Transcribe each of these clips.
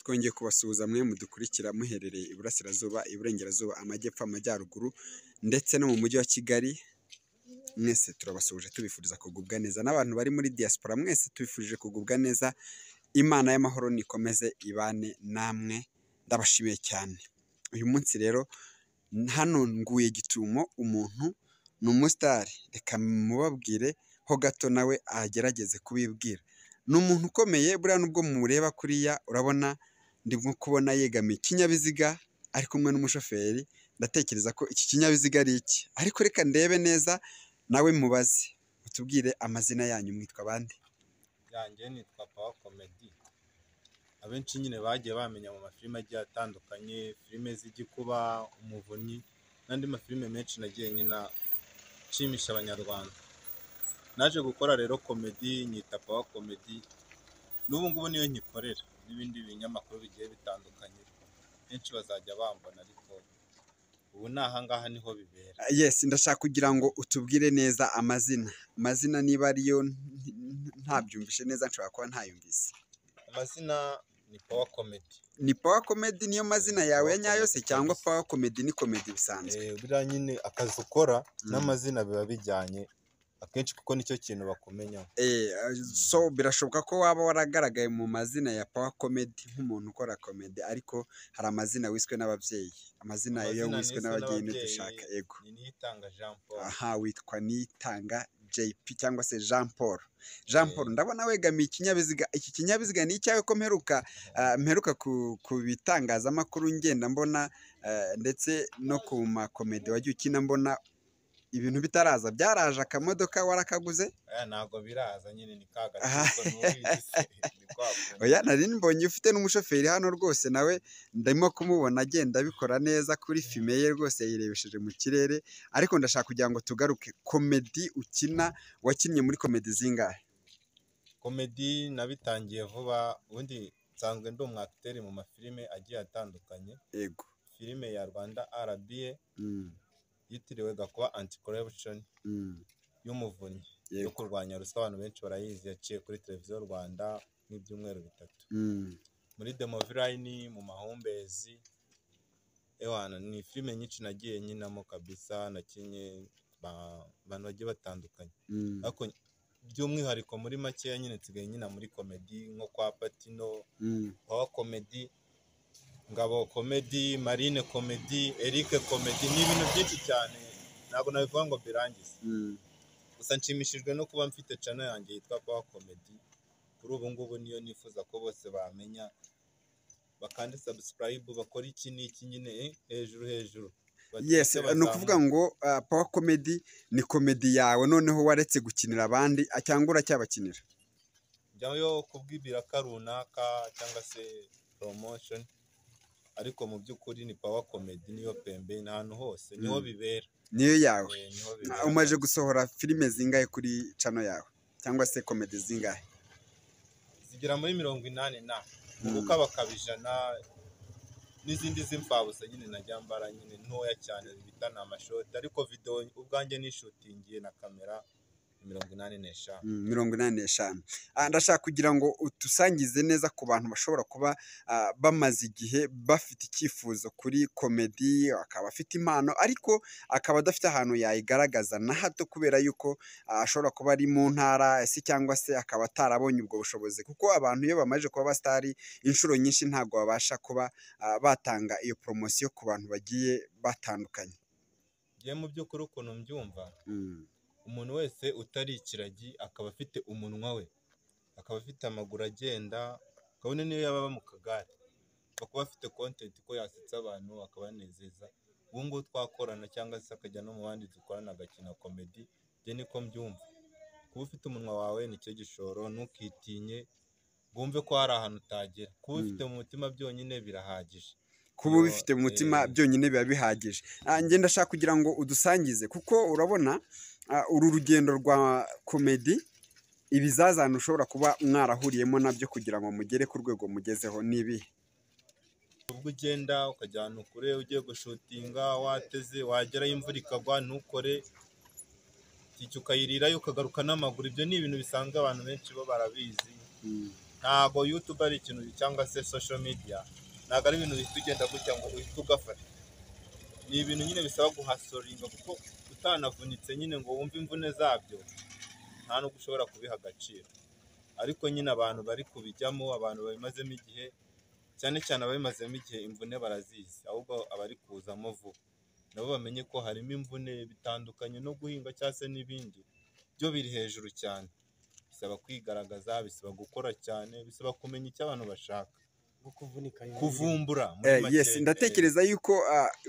twongeye kubasuhuza mwe mudukurikira muherereye iburasirazuba, iburengerazuba, amajyepfo, amajyaruguru ndetse no mu mujyi wa Kigali. Mwese turabasuhuje tubifuriza kugubwa neza, n'abantu bari muri diaspora mwese tubifurije kugubwa neza. Imana y'amahoro nikomeze ibane namwe, ndabashimiye cyane. Uyu munsi rero hano nguye gitumo, umuntu ni umusitari, reka mubabwire ho gato nawe agerageze kubibwira. Ni umuntu ukomeye buriya, nubwo mureba kuriya urabona ndimo kubona yegamiye ikinyabiziga ari kumwe n'umushoferi. Ndatekereza ko iki kinyabiziga ari iki, ariko reka ndebe neza nawe mubaze, utubwire amazina yanyu, mwitwa bande? yanjye nitwa Pawa Comedy. Abenshi nyine bagiye bamenya mu mafilime agiye atandukanye, filime z'igikuba, umuvunyi n'andi mafilime menshi nagiye nyina nshimisha abanyarwanda. Naje gukora rero comedy, nyita Pawa Comedy. N'ubu ngubu niyo nyikorera, n'ibindi binyamakuru bigiye bitandukanye benshi bazajya bambona, ariko ubu ni ahangaha niho bibera. Yes, ndashaka kugira ngo utubwire neza amazina niba ariyo ntabyumvishe neza, nshobora kuba ntayumvise. Amazina ni Pawa Comedy. Ni Pawa Comedy niyo mazina yawe ya nyayo se, cyangwa Pawa Comedy ni comedy bisanzwe? Buriya nyine akazi ukora n'amazina biba bijyanye akenshi, kuko nicyo kintu bakumenyaho. So birashoboka ko waba waragaragaye mu mazina ya Pawa Comedy nk'umuntu ukora comedy, ariko hari amazina wiswe n'ababyeyi, amazina yo wiswe n'ababyeyi dushaka. Yego, Niyitanga Jean Paul. aha, witwa Niyitanga JP cyangwa se Jean Paul. Jean Paul, ndabona wegamiye ikinyabiziga. Iki kinyabiziga ni icyawe? Ko mperuka ku bitangazamakuru ngenda mbona, ndetse no ku makomedi wagiye ukina mbona ibintu bitaraza. Byaraje akamodoka warakaguze? Ntabwo biraza, nyine ni kagatsiko. Oya, nari mbonye ufite n'umushoferi hano rwose, nawe ndimo kumubona agenda abikora neza kuri filime ye, rwose yirebesheje mu kirere. Ariko ndashaka kugira ngo tugaruke komedi ukina. Wakinnye muri komedi zingahe? Komedi nabitangiye vuba, ubundi nsanzwe ndi umwakiteri mu mafilime agiye atandukanye. Yego. Filime ya Rwanda RBA yitiriwe Gakuba Anti-Corruption y'umuvunyi yo kurwanya ruswa, abantu benshi barayizi, yaciye kuri televiziyo Rwanda nk'ibyumweru 3. Muri Mumafilime, mu mahumbezi, ni filime nyinshi nagiye nyinamo kabisa. Nakinye abantu bagiye batandukanye, ariko by'umwihariko muri makeya nyine nsigaye nyina muri komedi, nko kwa Patino, Pawa Comedy, Ngabo Comedy, Marine Comedy, Ariko Comedy. Ni ibintu byinshi cyane, ntabwo nabivuga ngo birangize. Gusa nshimishijwe no kuba mfite channel yanjye yitwa Pawa Comedy. Kuri ubu ngubu niyo nifuza ko bose bamenya, bakande subscribe, bakora iki n'iki nyine hejuru. Yes, ni ukuvuga ngo Pawa Comedy ni komedi yawe, noneho waretse gukinira abandi cyangwa uracyabakinira? Njyayo kubw'ibiraka runaka cyangwa se promotion, ariko mu by'ukuri ni Pawa Comedy niyo pembe, n'ahantu hose niho bibera, niyo yawe. Umaje gusohora filime zingahe kuri channel yawe, cyangwa se komedi zingahe? Zigera muri 80 na ubuka bakabijana, n'izindi z'imfabusa nyine najya mbara nyine ntoya cyane bita na amashoti, ariko video ubwanjye ni shootingiye na kamera 85. 85. Ndashaka kugira ngo utusangize neza ku bantu bashobora kuba bamaze igihe bafite icyifuzo kuri komedi, akaba afite impano ariko akaba adafite ahantu yayigaragaza na hato, kubera yuko ashobora kuba ari mu ntara ese, cyangwa se akaba atarabonye ubwo bushobozi, kuko abantu iyo bamaze kuba abasitari inshuro nyinshi ntabwo babasha kuba batanga iyo promosiyo ku bantu bagiye batandukanye. Ngiye mu by'ukuri ukuntu mbyumva, umuntu wese utari ikiragi akaba afite umunwa we, akaba afite amaguru agenda, kabone niyo yaba mu kagare, akaba afite content ko yasetsa abantu akabanezeza, ubu ngubu twakorana cyangwa se akajya no mu bandi dukorana agakina komedi. Bye niko mbyumva. Kuba ufite umunwa wawe nicyo gishoro, ntukitinye wumve ko hari ahantu utagera. Kuba ufite mu mutima byonyine birahagije. Kuba ubifite mu mutima byonyine biba bihagije. Njye ndashaka kugira ngo udusangize, kuko urabona uru rugendo rwa komedi, ibizazane ushobora kuba mwarahuriyemo nabyo kugira ngo mugere ku rwego mugezeho nibi. Ubwo ugenda ukajyana ukure, ugiye gushutinga wateze, wagerayo imvura ikagwa ntukore, ukayirirayo ukagaruka n'amaguru. Ibyo ni ibintu bisanzwe, abantu benshi bo barabizi. ntabwo YouTube ari ikintu cyangwa se social media ntabwo ari ibintu bihita ugenda gutya ngo uhite ugafata. Ni ibintu nyine bisaba guhasoringa kuko utanavunitse nyine ngo wumve imvune zabyo nta nubwo ushobora kubiha agaciro. Ariko nyine abantu bari kubijyamo, abantu babimazemo igihe, cyane cyane ababimazemo igihe imvune barazizi, ahubwo abari kuzamo vuba nabo bamenye ko harimo imvune bitandukanye no guhinga cyangwa se n'ibindi byo biri hejuru cyane. Bisaba kwigaragaza, bisaba gukora cyane, bisaba kumenya icyo abantu bashaka, kuvumbura. Yes, ndatekereza yuko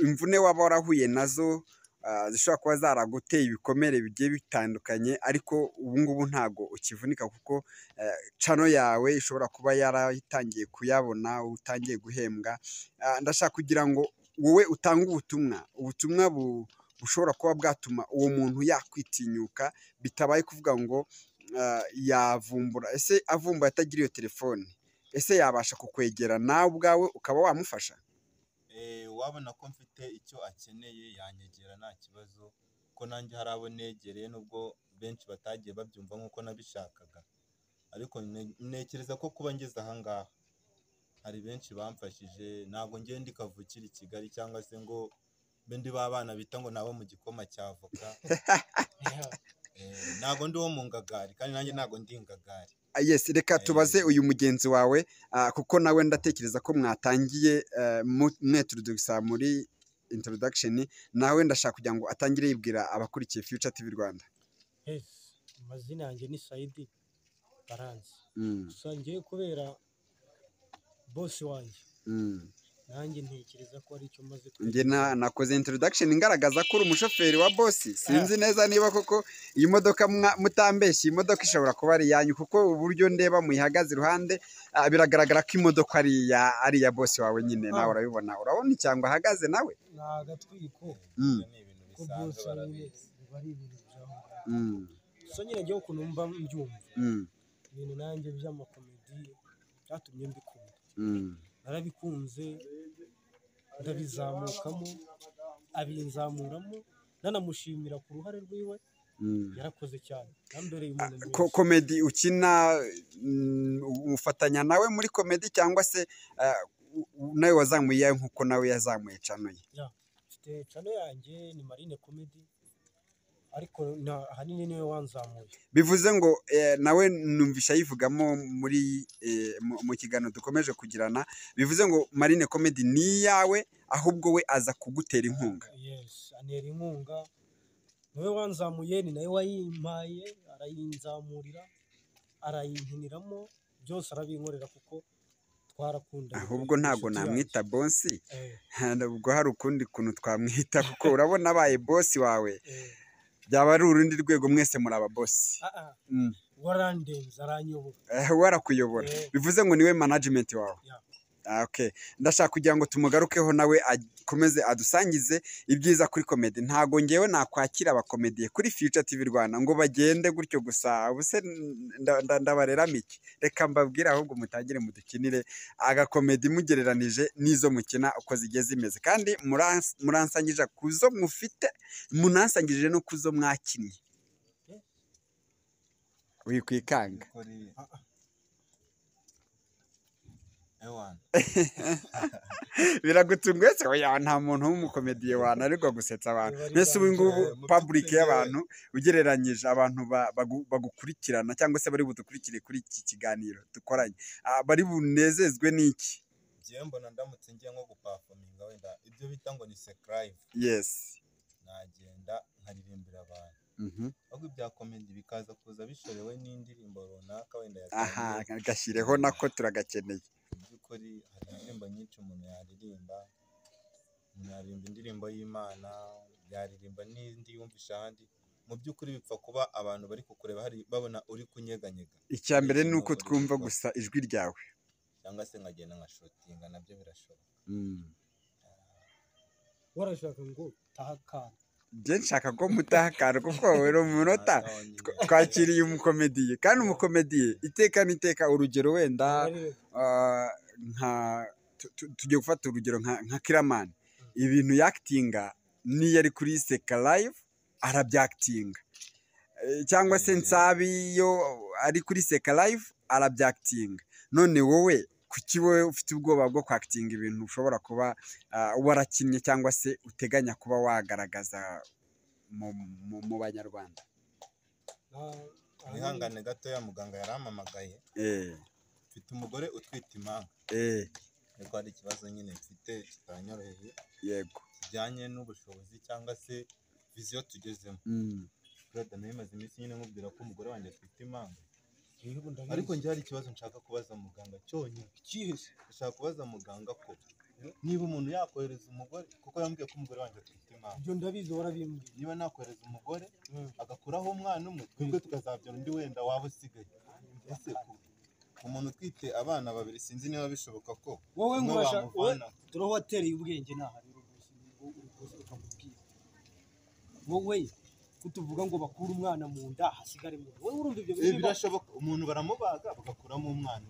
imvune waba warahuye nazo zishobora kuba zaraguteye ibikomere bigiye bitandukanye, ariko ubu ngubu ntago ukivunika kuko channel yawe ishobora kuba yaratangiye kuyabona, utangiye guhembwa. Ndashaka kugira ngo wowe utange ubutumwa bushobora kuba bwatuma uwo muntu yakwitinyuka, bitabaye kuvuga ngo yavumbura. Ese avumbuye atagira iyo telefone, ese yabasha kukwegera nawe ubwawe ukaba wamufasha? Wabona ko mfite icyo akeneye yanyegera nta kibazo, ko nanjye hari abo negereye nubwo benshi batagiye babyumva nk'uko nabishakaga, ariko ntekereza ko kuba ngeze aha ngaha hari benshi bamfashije. Ntabwo ngiye ndi kavukira i Kigali cyangwa se ngo mbe ndi b'abana bita ngo nabo mu gikoma cya avoka. Ntabwo ndi uwo mu ngagari kandi nanjye ntabwo ndi ingagari. Yes, reka tubaze uyu mugenzi wawe kuko nawe ndatekereza ko mwatangiye mweturudusa muri introduction, nawe ndashaka kugira ngo atangire yibwira abakurikiye Future TV Rwanda. Yes, amazina yanjye ni Saidi Baranzi. Usangiye kubera boss wanjye. Nanjye ntekereza ko ari icyo maze nge nakoze introduction ngaragaza ko uri umushoferi wa boss. Sinzi neza niba koko iyi modoka mutambeshye, iyi modoka ishobora kuba ari yanyu kuko uburyo ndeba muyihagaze iruhande biragaragara ko imodoka ari ya boss wawe nyine. Nawe urabibona, urabona icyangwa ahagaze nawe nagatwiko. Ni ibintu bisanzwe barabizi. Bari ibintu byaho. So nyine njye ukuntu mba mbyumva. Ibintu nanjye by'amakomedi byatumye mbikunda. Narabikunze, ndabizamukamo, abinzamuramo, nanamushimira ku ruhare rwiwe. Yarakoze cyane. Komedi ukina ufatanya nawe muri komedi cyangwa se nawe wazamuye nkuko nawe yazamuye channel ye? Mfite channel yanjye ni Marine Comedy, ariko ahanini niwe wanzamuye. Bivuze ngo nawe numvisha yivugamo muri mu kiganiro dukomeje kugirana, bivuze ngo Marine Comedy ni yawe ahubwo we aza kugutera inkunga? Yes, anera inkunga, niwe wanzamuye, ni nawe wayimpaye, arayinzamurira, arayinkiniramo, byose arabinkorera kuko twarakunda. Ahubwo ntago namwita boss, ubwo hari ukundi kuntu twamwita kuko urabona abaye boss wawe byaba ari urundi rwego, mwese muri aba boss. Warandenza, aranyobora. Warakuyobora. Bivuze ngo niwe management wawe? Okay, ndashaka kugira ngo tumugarukeho nawe akomeze adusangize ibyiza kuri komedi. Ntago ngewe nakwakira abakomediye kuri Future TV Rwanda ngo bagende gutyo gusa, ubuse ndabarera miki. Reka mbabwire ahubwo mutangire mudukinire agakomedi mugereranije nizo mukina uko zigiye zimeze, kandi muransangije kuzo mufite, munansangije no kuzo mwakinnye. Wikwikanga. Biragutunguye se? Oya, nta muntu w'umukomediye wanarigwa gusetsa abantu. Nese ubu ngubu public y'abantu ugereranyije abantu bagukurikirana cyangwa se bari budukurikire kuri iki kiganiro dukoranye, bari bunezezwe n'iki? Ngiye mbona ndamutse ngiye nko guperforminga wenda ibyo bita ngo ni live. Yes, nagenda nkaririmbira abantu. Ahubwo ibya komedi bikaza kuza bishorewe n'indirimbo runaka wenda yatangiye. Gashyireho nako turagakeneye. By'ukuri hari indirimbo nyinshi umuntu yaririmba, indirimbo y'Imana, yaririmba n'indi yumvisha ahandi. Mu by'ukuri bipfa kuba abantu bari kukureba hari babona uri kunyeganyega. Icya mbere ni uko twumva gusa ijwi ryawe, cyangwa se nkagenda nka shootinga, nabyo birashoboka. Warashaka ngo tahakana? Je nshaka ko mutahakana kuko wero mu munota twakiriye umukomediye, kandi umukomediye iteka urugero wenda nka tujye gufata urugero nka Kiramani. Ibintu yaktinga niyo ari kuri Seka Live arabyactinga, cyangwa se Nsabi yo ari kuri Seka Live arabyactinga. none wowe kuki wowe ufite ubwoba bwo kwakitinga ibintu ushobora kuba warakinnye cyangwa se uteganya kuba wagaragaza mu banyarwanda? Ihangane gatoya, muganga yarampamagaye. Mfite umugore utwite impanga. Niko hari ikibazo nyine mfite kitanyoroheye. Yego. Kijyanye n'ubushobozi cyangwa se viziyo tugezemo. Brother, narimaze iminsi nyine nkubwira ko umugore wanjye afite impanga. Ariko njye hari ikibazo nshaka kubaza muganga cyonyine. Ikihese. Nshaka kubaza muganga ko niba umuntu yakohereza umugore, kuko yambwiye ko umugore wanjye afite impanga. Ibyo ndabizi warabimbwiye. Niba nakohereza umugore agakuraho umwana umwe, twebwe tukazabyara undi wenda waba usigaye. Ese umuntu utwite abana babiri sinzi niba bishoboka ko wowe ngurasha turo watereye ubwenge naha rero rwose ukamubwira. Wowe kutuvuga ngo bakura umwana mu nda hasigare mu. Wowe urumva ibyo bintu birashoboka? Umuntu baramubaga bagakuramo umwana,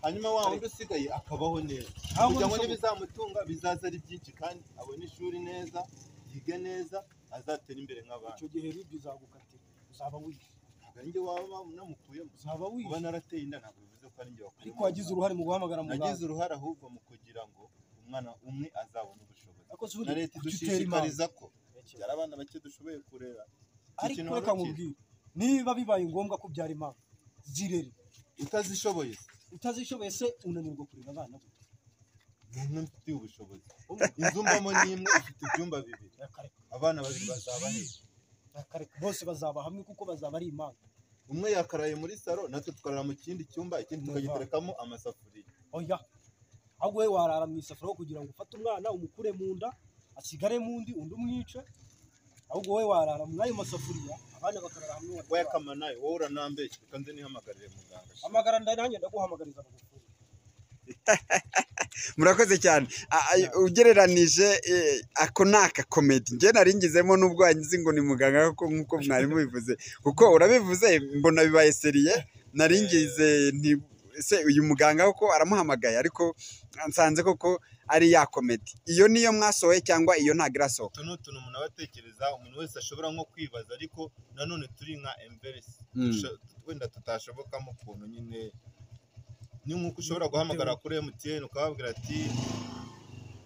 hanyuma wa wundi usigaye akabaho neza, kugira ngo nibizamutunga bizaza ari byinshi kandi abone ishuri neza, yige neza, azatera imbere nk'abandi. Icyo gihe ribyo uzagukatira, uzaba wishe. Ntabwo njye waba namukuyemo, uzaba wishe. Kuba narateye inda ntabwo bivuze ko ari njye wakuyemo. Ariko wagize uruhare mu guhamagara muganga. Nagize uruhare ahubwo mu kugira ngo umwana umwe azabone ubushobozi. Na leta idushishikariza ko byara abana bake dushoboye kurera. Ariko reka nkubwire, niba bibaye ngombwa ko byara impanga zirere. Utazishoboye se unanirwa kurera abana gute? Umuntu ufite ubushobozi, inzu mbamo n'imwe ifite ibyumba bibiri, abana babiri bazaba he? Bose bazaba hamwe kuko bazaba ari impanga. Umwe yakaraye muri salo, natwe tukarara mu kindi cyumba, ikindi tukagiterekamo amasafuriya. Oya, ahubwo we warara mu isafuriya kugira ngo ufate umwana umukure mu nda asigare mu ndi undi umwice. Ahubwo we warara mu ayo masafuriya abana bakarara hamwe. Wowe kamanaye, wowe uranambeshye, reka nze nihamagarire muganga. Hamagara nanjye ndaguhamagariza bagufura. Murakoze cyane. Ugereranije ako naka comedy nge naringizemo nubwo anyize ngo ni muganga nkuko mwari mubivuze, kuko urabivuze mbona bibaye seriye, naringize nti se uyu muganga koko aramuhamagaye, ariko nsanze koko ari ya comedy. Iyo niyo mwasohoye cyangwa iyo ntago irasohoka? Tuntu umuntu abatekereza, umuntu wese ashobora nko kwibaza, ariko nanone turi nka embarrass, wenda tutashobokamo ukuntu nyine. Ni nkuko ushobora guhamagara kuri MTN ukababwira ati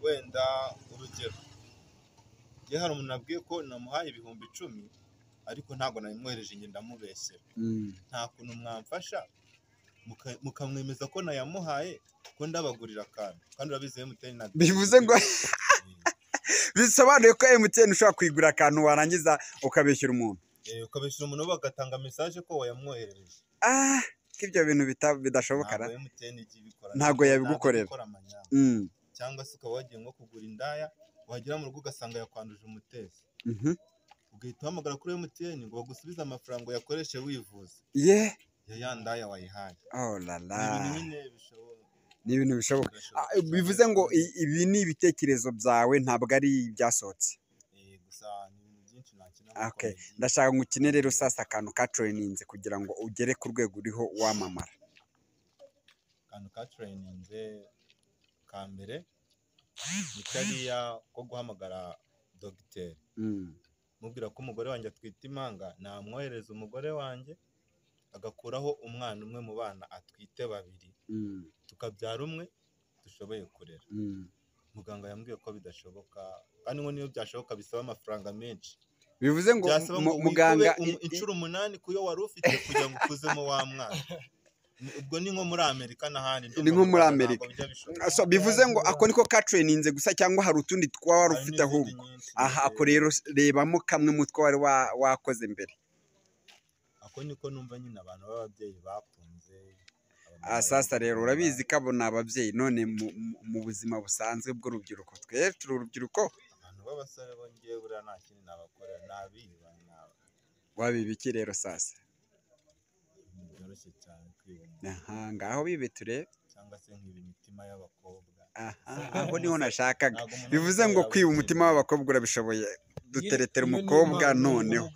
wenda urugero, njye hari umuntu nabwiye ko namuhaye ibihumbi 10 ariko ntabwo nabimwohereje, njye ndamubesera. Nta kuntu mwamfasha mukamwemeza ko nayamuhaye, ko ndabagurira akantu, kandi urabizi MTN na bivuze ngo bisobanuye ko MTN ushobora kwigura akantu warangiza ukabeshyura umuntu. Ukabeshyura umuntu bagatanga message ko wayamwoherereje. Ibyo bintu bidashoboka ntago yabigukorera. Cyangwa se ukaba wagiye nko kugura indaya, wagera mu rugo ugasanga yakwanduje umutezi, ugahita uhamagara kuri MTN ngo bagusubize amafaranga yakoreshe wivuza ya ndaya wayihaye. Ni ibintu bishoboka. Bivuze ngo ibi ni ibitekerezo byawe, ntabwo ari ibyasohotse. Okay, ndashaka ngukine rero sasa akantu ka traininze kugira ngo ugere ku rwego uriho wamamara. Akantu ka traininze ka mbere ni kariya ko guhamagara dogiteri, mubwira ko umugore wanjye atwite impanga, namwohereza umugore wanjye agakuraho umwana umwe mu bana atwite babiri, tukabyara umwe dushoboye kurera. Muganga yambwiye ko bidashoboka, kandi ngo niyo byashoboka bisaba amafaranga menshi. Bivuze ngo muganga inshuro 8 kuyo wari ufite kugira ngo ukuzemo wa mwana. Ubwo ni nko muri Amerika n'ahandi. Ni nko muri Amerika. So bivuze ngo ako niko ka traininze gusa cyangwa hari utundi twari ufite ahubwo? Aha ako rero rebamo kamwe mu twari wakoze mbere. Ako niko numva nyine abantu b'ababyeyi bakunze. Sasa rero urabizi kabona ababyeyi none mu buzima busanzwe bw'urubyiruko, twe turi urubyiruko babasore bongeye buriya nta kintu nabakorera, nabiba nawe. Wabibiki rero sasa? Byoroshye cyane kwiba. Ngaho bibe turebe. Cyangwa se nk'ibi imitima y'abakobwa. Aho niho nashakaga. Bivuze ngo kwiba umutima w'abakobwa urabishoboye, duteretera umukobwa noneho.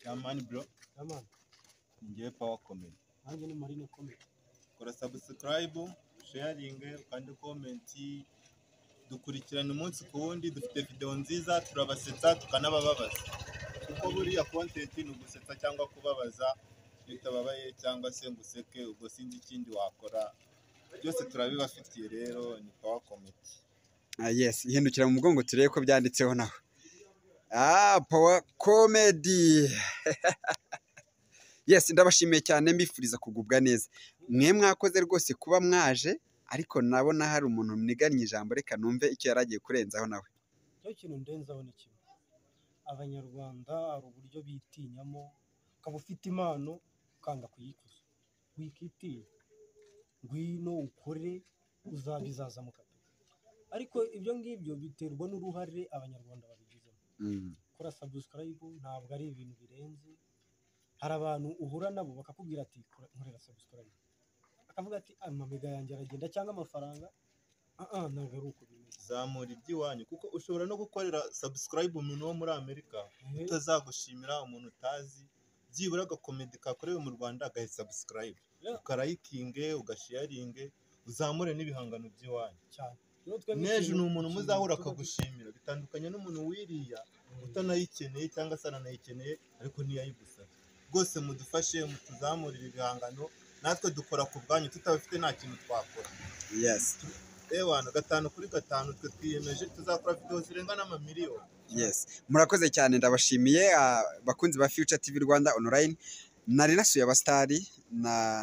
Yamani bro. Yamani. Ngiye Pawa comedy. Nanjye ni Marine comedy. Kora subscribe, sharing, kandi comment. Dukurikirana umunsi ku wundi, dufite video nziza, turabasetsa tukanababaza, kuko buriya content ni ugusetsa cyangwa kubabaza, bitababaye cyangwa se ngo useke, ubwo sinzi ikindi wakora, byose turabibafitiye. Rero ni Pawa Comedy. Yes, ihindukira mu mugongo turebe ko byanditseho naho. Pawa Comedy. Yes, ndabashimiye cyane, mbifuriza kugubwa neza. Mwe mwakoze rwose kuba mwaje, ariko nabona hari umuntu mniganye ijambo, reka numve icyo yaragiye kurenzaho nawe. Cyo kintu ndenzaho ni kimwe. Abanyarwanda hari uburyo bitinyamo, ukaba ufite impano ukanga kuyikuza. Wikitinya. Ngwino ukore uzabizaza mu kato. Ariko ibyo ngibyo biterwa n'uruhare abanyarwanda babigizemo. Kora subscribe ntabwo ari ibintu birenze. Hari abantu uhura nabo bakakubwira ati nkorera subscribe. Akavuga ati amamega yanjye aragenda cyangwa amafaranga. Ntabwo ari uko bimeze. Zamura iby'iwanyu, kuko ushobora no gukorera subscribe umuntu wo muri Amerika utazagushimira, umuntu utazi, byibura agakomedi kakorewe mu Rwanda agahe subscribe, ukarayikinge, ugasharinge, uzamure n'ibihangano by'iwanyu cyane. N'ejo ni umuntu muzahura akagushimira, bitandukanye n'umuntu wiriya utanayikeneye cyangwa se ananayikeneye ariko ntiyayigusaba. Rwose mudufashe, mutuzamurire ibihangano, natwe dukora ku bwanyu, tutabafite nta kintu twakora. Yes. Ewana 5 kuri 5 twe twiyemeje tuzakora video zirenga n'amamiliyoni. Yes. Murakoze cyane, ndabashimiye bakunzi ba Future TV Rwanda online. Nari nasuye abastari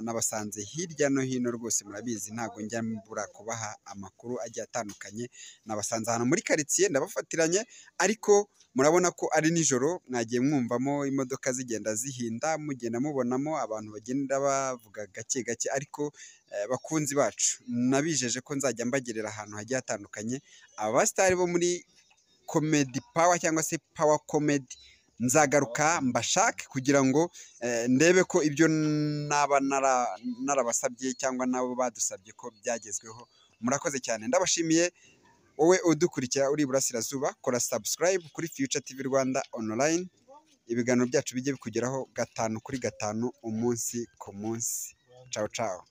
nabasanze hirya no hino, rwose murabizi ntago njya mbura kubaha amakuru agiye atandukanye. Nabasanze hano muri quartier ndabafatiranye, ariko murabona ko ari nijoro, mwagiye mwumvamo imodoka zigenda zihinda, mugenda mubonamo abantu bagenda bavuga gake gake, ariko bakunzi bacu nabijeje ko nzajya mbagerera ahantu hagiye hatandukanye. Abastari bo muri Comedy Power cyangwa se Power Comedy nzagaruka mbashake kugira ngo ndebe ko ibyo naba narabasabye cyangwa nabo badusabye ko byagezweho. Murakoze cyane, ndabashimiye. Wowe udukurikira uri Burasirazuba, kora subscribe kuri Future TV Rwanda online. Ibiganiro byacu bijye bikugeraho 5 kuri 5 umunsi ku munsi. Ciao ciao.